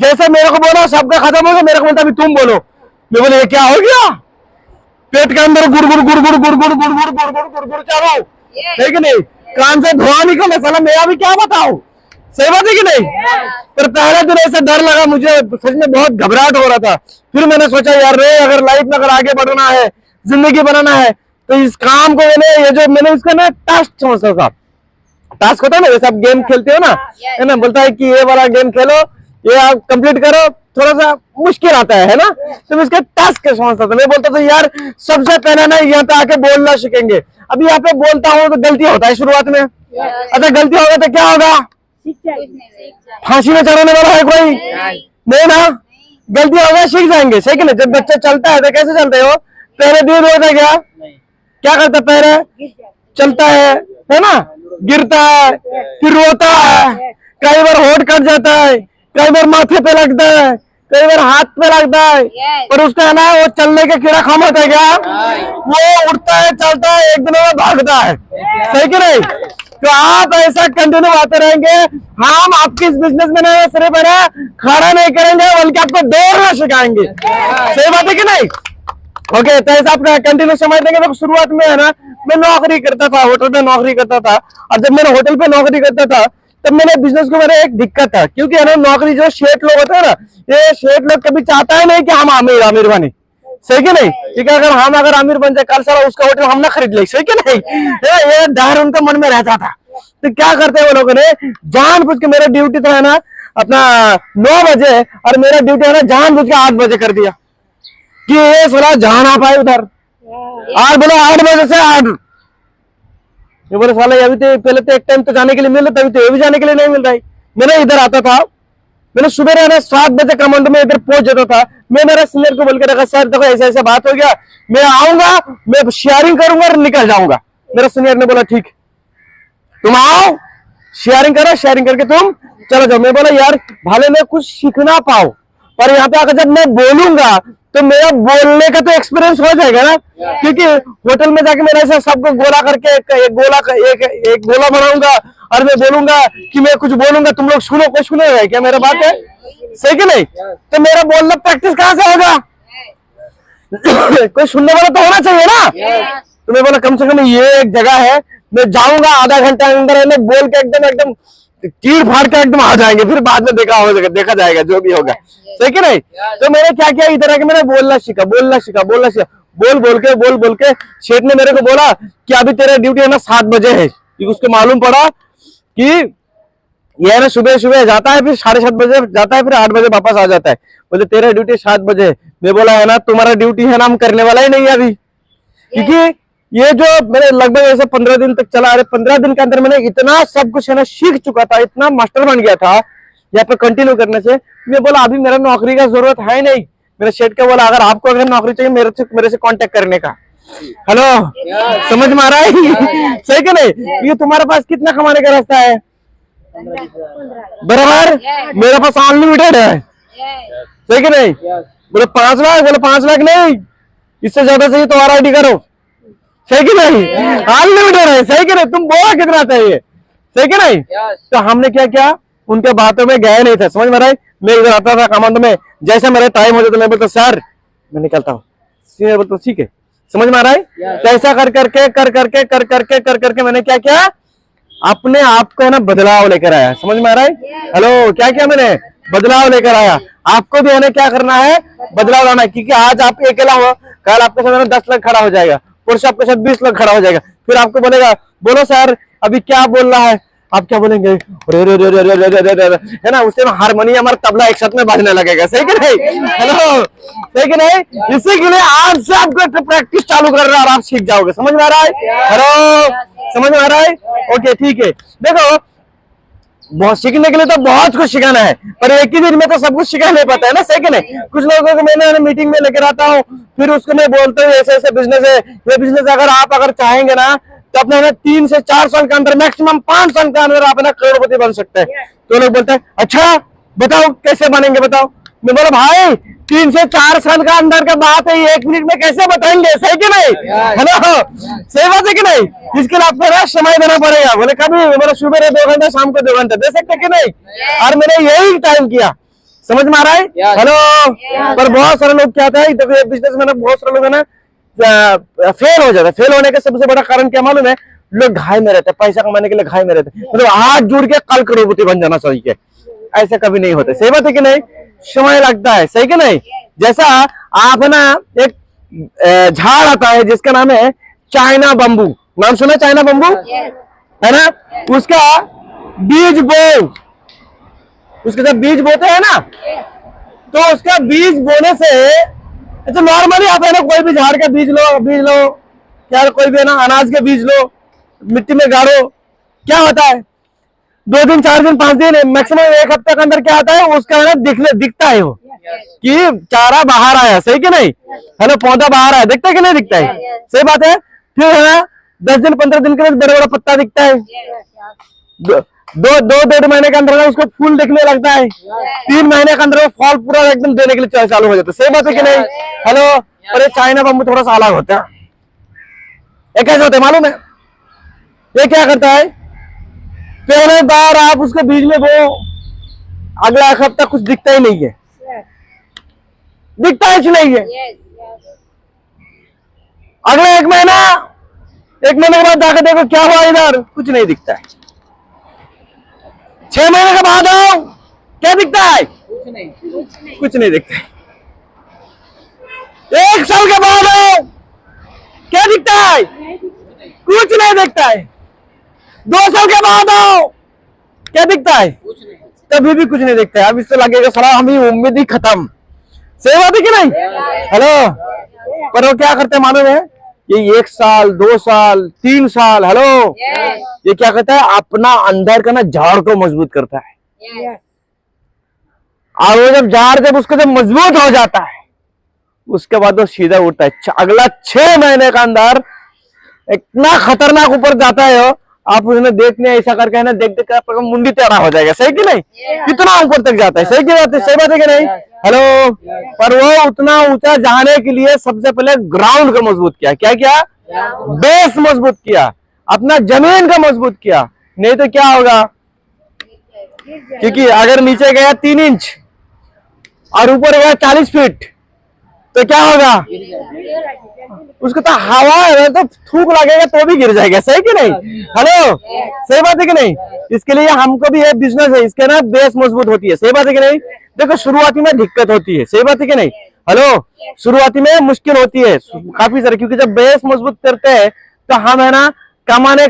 जैसे मेरे को बोला सबका खत्म हो गया, मेरे को बोलता अभी तुम बोलो। मैं बोले ये क्या हो गया, पेट के अंदर गुड़ गुड़ गुड़ गुड़ गुड़ गुड़ गुड़ गुड़ गुड़ गुड़ गुड़ गुड़ चाहो, है कि नहीं? कान से धुआं निकले, साला मैं अभी क्या बताऊं, सही बात है कि नहीं? पर पहले दिन ऐसे डर लगा मुझे, सच में बहुत घबराहट हो रहा था। फिर मैंने सोचा यार रे, अगर लाइफ में अगर आगे बढ़ना है, जिंदगी बनाना है, तो इस काम को मैंने इसका ना टास्क समझता था। टास्क होता है ना, जैसे आप गेम खेलते हो ना, है ना, बोलता है कि ये वाला गेम खेलो, ये आप कंप्लीट करो, थोड़ा सा मुश्किल आता है ना, तो मैं इसका टास्क समझता था। मैं बोलता था यार सबसे पहले ना यहाँ पे आके बोलना सीखेंगे। अभी यहाँ पे बोलता हूँ तो गलती होता है शुरुआत में, अच्छा गलती होगा तो क्या होगा, फांसी में चढ़ाने वाला है कोई नहीं ना, गलती होगा सीख जाएंगे, सही कि नहीं? जब बच्चा चलता है तो कैसे चलते हो, पहले दूर होता है क्या करता है, पहले चलता है ना, गिरता है, फिर रोता है, कई बार होठ कट जाता है, कई बार माथे पे लगता है, कई बार हाथ पे लगता है, पर उसका है ना वो चलने के कीड़ा खामत है क्या, वो उठता है, चलता है, एक दिन में भागता है, सही कि नहीं? तो आप ऐसा कंटिन्यू आते रहेंगे, हम आपकी इस बिजनेस में ना सिर्फ है ना खड़ा नहीं करेंगे, बल्कि आपको दौड़ना सिखाएंगे, सही बात है कि नहीं? ओके, तो ऐसा आप कंटिन्यू समझ देंगे। तो शुरुआत में है ना मैं नौकरी करता था, होटल पे नौकरी करता था, और जब मैंने होटल पे नौकरी करता था तब मेरे बिजनेस को मेरा एक दिक्कत था, क्योंकि है ना नौकरी जो शेठ लोग होते हैं ना, ये शेठ लोग कभी चाहता है नहीं कि हम अमीर बने, सही कि नहीं? क्योंकि अगर अमीर बन जाए, कल सारा उसका होटल हम ना खरीद ले, सही कि नहीं? ये डर उनका मन में रहता था। तो क्या करते हैं वो लोगों ने, जानबूझ के, मेरा ड्यूटी तो है ना अपना 9 बजे, और मेरा ड्यूटी है ना जानबूझ के 8 बजे कर दिया कि ये साला जा ना पाए उधर, और बोलो 8 बजे से 8, ये बोले साला अभी तो पहले तो एक टाइम तो जाने के लिए मिल रहा था, अभी तो ये भी जाने के लिए नहीं मिल रहा है। मैंने इधर आता था, मैंने सुबह रहना 7 बजे कमांडो में इधर पहुंच जाता था। मैं मेरा सीनियर को बोल के रखा, सर देखो ऐसा ऐसा बात हो गया, मैं आऊंगा, मैं शेयरिंग करूंगा और निकल जाऊंगा। मेरा सीनियर ने बोला ठीक, तुम आओ, शेयरिंग करो, शेयरिंग करके तुम चलो जाओ। मैं बोला यार भले मैं कुछ सीखना पाऊं, पर यहाँ पे आकर जब मैं बोलूंगा तो मेरा बोलने का तो एक्सपीरियंस हो जाएगा ना, क्योंकि होटल में जाके मैंने ऐसा सबको गोला करके एक गोला बनाऊंगा, और मैं बोलूंगा कि मैं कुछ बोलूंगा, तुम लोग सुनो, कोई सुनेगा क्या मेरा बात है, सही कि नहीं? तो मेरा बोलना प्रैक्टिस कहाँ से होगा, कोई सुनने वाला तो होना चाहिए ना। तो मैं बोला कम से कम ये एक जगह है, मैं जाऊंगा, आधा घंटा अंदर बोल के एकदम चीर फाड़ के एकदम आ जाएंगे, फिर बाद में देखा जाएगा जो भी होगा, सही कि नहीं? तो मैंने क्या किया, इधर आके मैंने बोल बोल के शेठ ने मेरे को बोला कि अभी तेरा ड्यूटी है ना 7 बजे है, क्योंकि उसको मालूम पड़ा कि ये ना सुबह जाता है, फिर 7:30 बजे जाता है, फिर 8 बजे वापस आ जाता है। बोले तेरा ड्यूटी 7 बजे। मैं बोला है ना तुम्हारा ड्यूटी है ना हम करने वाला ही नहीं है अभी, क्योंकि ये जो मैंने लगभग ऐसे 15 दिन तक चला, अरे 15 दिन के अंदर मैंने इतना सब कुछ है ना सीख चुका था, इतना मास्टर बन गया था यहाँ पे कंटिन्यू करने से। मैं बोला अभी मेरा नौकरी का जरूरत है नहीं। मेरे सेठ का बोला अगर आपको अगर नौकरी चाहिए मेरे से कांटेक्ट करने का। हेलो, समझ में आ रहा है? सही कि नहीं? ये तुम्हारे पास कितना कमाने का रास्ता है, बराबर? मेरे पास अनलिमिटेड है, सही कि नहीं? बोले 5 लाख, बोले 5 लाख नहीं, इससे ज्यादा चाहिए तो RID करो, सही कि नहीं? अनलिमिटेड है, सही कि नहीं? तुम बोला कितना चाहिए, सही कि नहीं? तो हमने क्या किया, उनके बातों में गए नहीं थे, समझ में आ रहा है? मैं इधर आता था कमांडो में, जैसे मेरा टाइम हो जाता मैं बोलता सर मैं निकलता हूँ, सीनियर बोलता ठीक है, समझ में आ रहा है? तो ऐसा कर करके मैंने क्या किया, अपने आप को है ना बदलाव लेकर आया, समझ में आ रहा है? हेलो, क्या किया मैंने, बदलाव लेकर आया। आपको भी है ना क्या करना है, बदलाव लाना है, क्योंकि आज आप अकेला हो, कल आपके साथ 10 लाख खड़ा हो जाएगा, पुरुष आपके साथ 20 लाख खड़ा हो जाएगा, फिर आपको बोलेगा बोलो सर अभी क्या बोल रहा है, आप क्या बोलेंगे, है ना? उससे हारमोनियम और तबला एक साथ में बाजने लगेगा, सही कि नहीं? हेलो, सही कि नहीं? इसी के लिए आज से आपको प्रैक्टिस चालू कर रहा है और आप सीख जाओगे, समझ में आ रहा है? हेलो, समझ में आ रहा है? ओके ठीक है। देखो बहुत सीखने के लिए तो बहुत कुछ सिखाना है, पर एक ही दिन में तो सब कुछ सिखा नहीं पाता है ना, सही कि नहीं? कुछ लोगों को मैंने मीटिंग में लेकर आता हूँ, फिर उसको मैं बोलता हूँ ऐसे ऐसे बिजनेस है, ये बिजनेस अगर चाहेंगे ना तो अपने 3 से 4 साल के अंदर, मैक्सिमम 5 साल के अंदर आप ना करोड़पति बन सकते हैं। तो लोग बोलते हैं अच्छा बताओ कैसे बनेंगे, बताओ। मैं बोला भाई 3 से 4 साल का अंदर का बात है, 1 मिनट में कैसे बताएंगे, सही कि नहीं? हेलो, सही बात है कि नहीं? इसके लिए आपको समय देना पड़ेगा। बोले कभी बोले सुबह 2 घंटे, शाम को 2 घंटे दे सकते कि नहीं? और मैंने यही टाइम किया, समझ में आ रहा है? हेलो। पर बहुत सारे लोग क्या होता है, देखो ये बिजनेस में ना बहुत सारे लोग है ना फेल हो जाता है। फेल होने का सबसे बड़ा कारण क्या मालूम है? लोग घाई में रहते हैं, पैसा कमाने के लिए घाई में रहते हैं, मतलब हाथ जुड़ के कल करोड़पति बन जाना चाहिए, ऐसा कभी नहीं होता। सही बात है कि नहीं? समय लगता है, सही कि नहीं? जैसा आप है ना, एक झाड़ आता है जिसका नाम है चाइना बम्बू, नाम सुना चाइना बम्बू है ना? उसका बीज बो, उसके जब बीज बोते हैं ना, तो उसका बीज बोने से, अच्छा नॉर्मली आता है ना, कोई भी झाड़ का बीज लो क्या, कोई भी है ना अनाज के बीज लो, मिट्टी में गाड़ो, क्या होता है 2 दिन 4 दिन 5 दिन मैक्सिमम 1 हफ्ते के अंदर क्या आता है उसका है ना दिखता है वो कि चारा बाहर आया, सही कि नहीं? है ना, पौधा बाहर आया, दिखता है कि नहीं दिखता है? सही बात है। फिर है ना 10 दिन 15 दिन के बाद बड़ा बड़ा पत्ता दिखता है, 2 महीने के अंदर उसको फूल दिखने लगता है, 3 महीने के अंदर फल पूरा एकदम देने के लिए चालू हो जाता है। सही बात है कि नहीं? हेलो। और ये चाइना बम्बू थोड़ा सा अलग होता है। ये कैसे होता है मालूम है? ये क्या करता है, पहले बार आप उसके बीज में वो अगला 1 हफ्ता कुछ दिखता ही नहीं है, दिखता ही नहीं है। अगले 1 महीने के बाद जाकर देखो क्या हुआ, इधर कुछ नहीं दिखता है। 6 महीने के बाद आओ, क्या दिखता है? कुछ नहीं दिखता है। 1 साल के बाद आओ, क्या दिखता है? कुछ नहीं दिखता है। 2 साल के बाद आओ, क्या दिखता है? तभी भी कुछ नहीं दिखता है। अब इससे लगेगा साला हमें उम्मीद ही खत्म। सही बात है कि नहीं? हेलो। पर वो क्या करते हैं मालूम है? ये 1 साल 2 साल 3 साल, हेलो, ये क्या करता है, अपना अंदर का ना झाड़ को मजबूत करता है। और वो जब उसको जब मजबूत हो जाता है, उसके बाद वो सीधा उठता है। अगला 6 महीने का अंदर इतना खतरनाक ऊपर जाता है वो, आप उसने देखने ऐसा करके है ना, देख देख कर मुंडी टेढ़ा हो जाएगा, सही कि नहीं? कितना ऊपर तक जाता है, सही की बात है? सही बात है कि नहीं? हेलो। पर वो उतना ऊंचा जाने के लिए सबसे पहले ग्राउंड को मजबूत किया। क्या किया? बेस मजबूत किया, अपना जमीन को मजबूत किया। नहीं तो क्या होगा, क्योंकि अगर नीचे गया 3 इंच और ऊपर गया 40 फीट तो क्या होगा, उसको तो हवा है तो थूक लगेगा तो भी गिर जाएगा, सही कि नहीं? हेलो। सही बात है कि नहीं? इसके लिए हमको भी ये बिजनेस है, इसके ना बेस मजबूत होती है। सही बात है कि नहीं? देखो शुरुआती में दिक्कत होती है, सही बात है कि नहीं? हेलो। शुरुआती में मुश्किल होती है काफी सारी, क्योंकि जब बेस मजबूत करते हैं तो हम है ना कमाने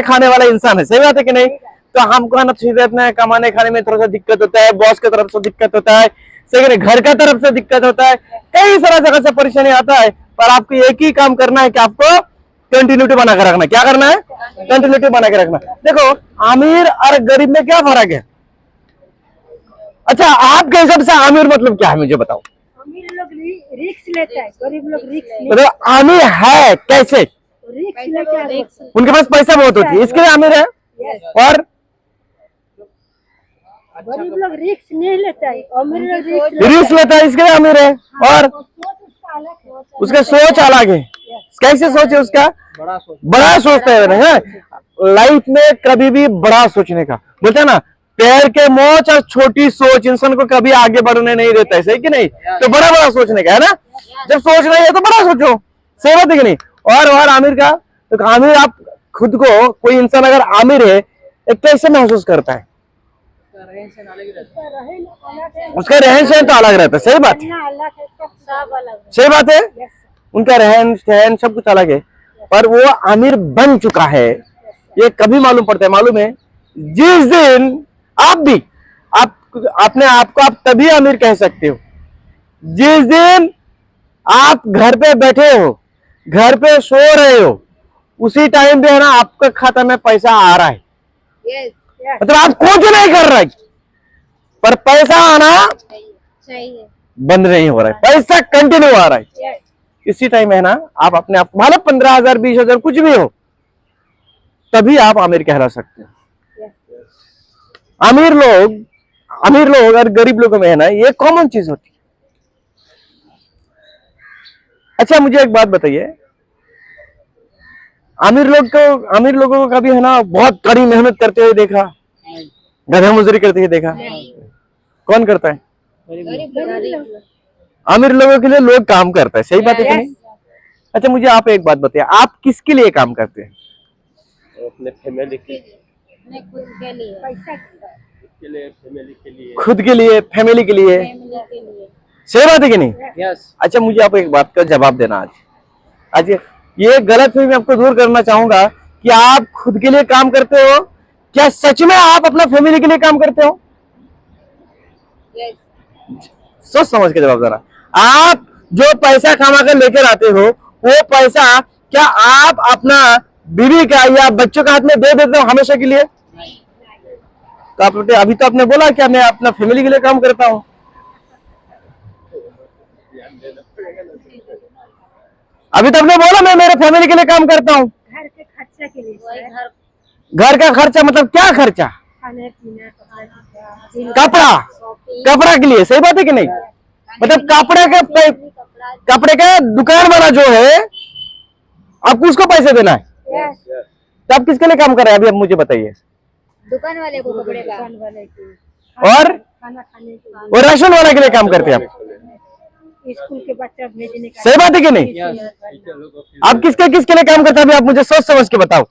खाने वाला इंसान है, सही बात है कि नहीं? तो हमको है ना सीधे कमाने खाने में थोड़ा सा दिक्कत होता है, बॉस की तरफ से दिक्कत होता है, सही नहीं, घर का तरफ से दिक्कत होता है, कई सारा जगह से परेशानी आता है। पर आपको एक ही काम करना है कि आपको कंटिन्यूटी बना के रखना। क्या करना है? कंटिन्यूटी बना के रखना। देखो अमीर और गरीब में क्या फर्क है? अच्छा आपके हिसाब से अमीर मतलब क्या है, मुझे बताओ। अमीर लोग रिस्क लेता है, गरीब लोग रिस्क नहीं। मतलब अमीर है कैसे? रिस्क लेता है, उनके पास पैसा बहुत होती है, इसके लिए अमीर है। और गरीब लोग रिस्क नहीं लेता है, अमीर लोग रिस्क लेता है, इसके लिए अमीर है। और उसका सोच अलग है। कैसे सोच है उसका? बड़ा सोचता है। लाइफ में कभी भी बड़ा सोचने का बोलते हैं ना, पैर के मोच और छोटी सोच इंसान को कभी आगे बढ़ने नहीं देता है, सही कि नहीं? तो बड़ा बड़ा सोचने का है ना, जब सोच रहे हैं तो बड़ा सोचो, सही बात है कि नहीं? और आमिर का, तो आमिर आप खुद को, कोई इंसान अगर आमिर है कैसे महसूस करता है? उसका रहन सहन तो अलग रहता है, सही बात है, सही बात है। उनका रहन सहन सब कुछ अलग है, पर वो आमिर बन चुका है। ये कभी मालूम पड़ता है, मालूम है? जिस दिन आप अपने आप को आप तभी अमीर कह सकते हो जिस दिन आप घर पे बैठे हो, घर पे सो रहे हो, उसी टाइम पे है ना आपके खाता में पैसा आ रहा है। मतलब आप कुछ नहीं कर रहे पर पैसा आना बंद नहीं हो रहा है, पैसा कंटिन्यू आ रहा है। इसी टाइम है ना आप अपने आप मतलब 15,000 20,000 कुछ भी हो, तभी आप अमीर कहला सकते हो। अमीर लोग और गरीब लोगों में है ना ये कॉमन चीज होती है। अच्छा मुझे एक बात बताइए, अमीर लोगों को कभी है ना बहुत कड़ी मेहनत करते हुए देखा, गधा मजदूरी करते हुए देखा? कौन करता है? गरीब अमीर लोगों के लिए लोग काम करता है, सही बात है कि नहीं? अच्छा मुझे आप एक बात बताइए, आप किसके लिए काम करते हैं? अपने फैमिली के खुद के लिए पैसा लिए, फैमिली के लिए। खुद के लिए, फैमिली के लिए, सही बात है कि नहीं? यस। अच्छा मुझे आप एक बात का जवाब देना आज ये गलतफहमी मैं आपको दूर करना चाहूंगा कि आप खुद के लिए काम करते हो, क्या सच में आप अपना फैमिली के लिए काम करते हो? सोच समझ के जवाब देना। आप जो पैसा कमा कर लेकर आते हो वो पैसा क्या आप अपना बीवी का या बच्चों के हाथ में दे देते हो हमेशा के लिए? तो आप अभी तो आपने बोला क्या मैं अपना फैमिली के लिए काम करता हूं। अभी तो आपने बोला मैं मेरे फैमिली के लिए काम करता हूँ। घर के खर्चा के लिए घर का खर्चा मतलब क्या खर्चा? खाने पीने कपड़ा के लिए, सही बात है कि नहीं? मतलब कपड़े का दुकान वाला जो है आपको उसको पैसे देना है, तो आप किसके लिए काम कर रहे हैं अभी आप मुझे बताइए? दुकान वाले को कपड़े का वाले और खाना खाने के लिए, वो राशन वाले के लिए काम करते हैं आप, स्कूल के बच्चा भेजने का, सही बात है कि नहीं? आप किसके लिए काम करते हैं अभी आप मुझे सोच समझ के बताओ।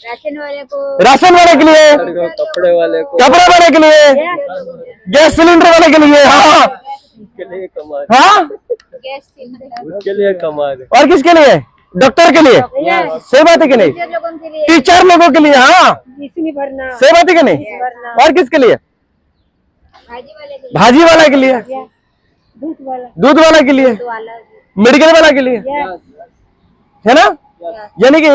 राशन वाले को, राशन वाले के लिए, कपड़े वाले को, कपड़े वाले के लिए, गैस सिलेंडर वाले के लिए, हाँ उसके लिए कमा हाँ, गैस सिलेंडर उसके लिए कमा रहे। और किसके लिए? डॉक्टर के लिए, सही बात है कि नहीं? लोगों के लिए, टीचर लोगों के लिए, हाँ इसमें भरना, सही बात है कि नहीं? और किसके लिए? भाजी वाले के लिए, भाजी वाला के लिए, दूध वाला के लिए, मेडिकल वाला के लिए, है ना? यानी कि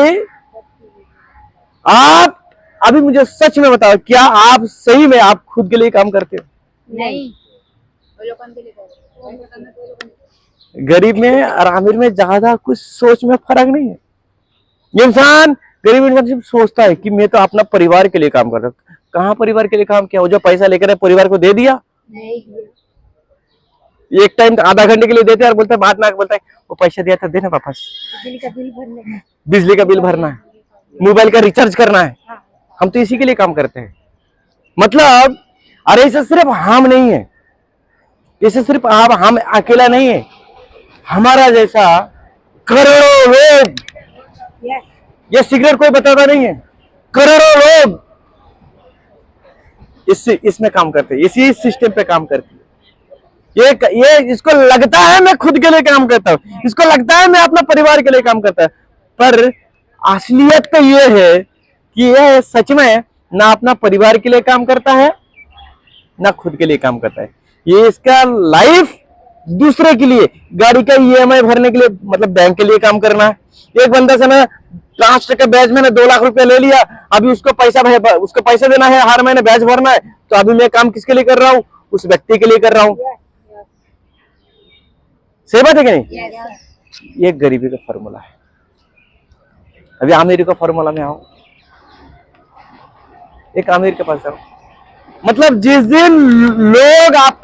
आप अभी मुझे सच में बताओ, क्या आप सही में आप खुद के लिए काम करते हो? नहीं, वो लोगों के लिए करते हैं। गरीब में और अमीर में ज्यादा कुछ सोच में फर्क नहीं है। ये इंसान गरीब इंसान सिर्फ सोचता है कि मैं तो अपना परिवार के लिए काम कर रहा हूँ। कहाँ परिवार के लिए काम किया? वो जो पैसा लेकर परिवार को दे दिया, नहीं, एक टाइम आधा घंटे के लिए देते हैं और बोलते हैं बात ना, बोलता है वो पैसा दिया था देना वापस, बिजली का बिल भरने का, बिजली का बिल भरना है, मोबाइल का रिचार्ज करना है। हम तो इसी के लिए काम करते हैं। मतलब अरे इसे सिर्फ हम नहीं है, इसे सिर्फ आप हम अकेला नहीं है, हमारा जैसा करोड़ों लोग, ये सिगरेट कोई बताता नहीं है, करोड़ों लोग इसमें काम करते हैं, इसी सिस्टम पे काम करते हैं। ये इसको लगता है मैं खुद के लिए काम करता हूँ, इसको लगता है मैं अपना परिवार के लिए काम करता हूँ, पर असलियत तो ये है कि यह सच में ना अपना परिवार के लिए काम करता है ना खुद के लिए काम करता है। ये इसका लाइफ दूसरे के लिए, गाड़ी का ईएमआई भरने के लिए, मतलब बैंक के लिए काम करना है। एक बंदा से ना ट्रांसफर के ब्याज में 2 लाख रुपया ले लिया, अभी उसको पैसा देना है, हर महीने ब्याज भरना है, तो अभी मैं काम किसके लिए कर रहा हूँ? उस व्यक्ति के लिए कर रहा हूँ। सही बात है कि नहीं? ये गरीबी का फॉर्मूला है। अभी अमीरी का फॉर्मूला में आओ, एक अमीर के पास जाओ, मतलब जिस दिन लोग आपके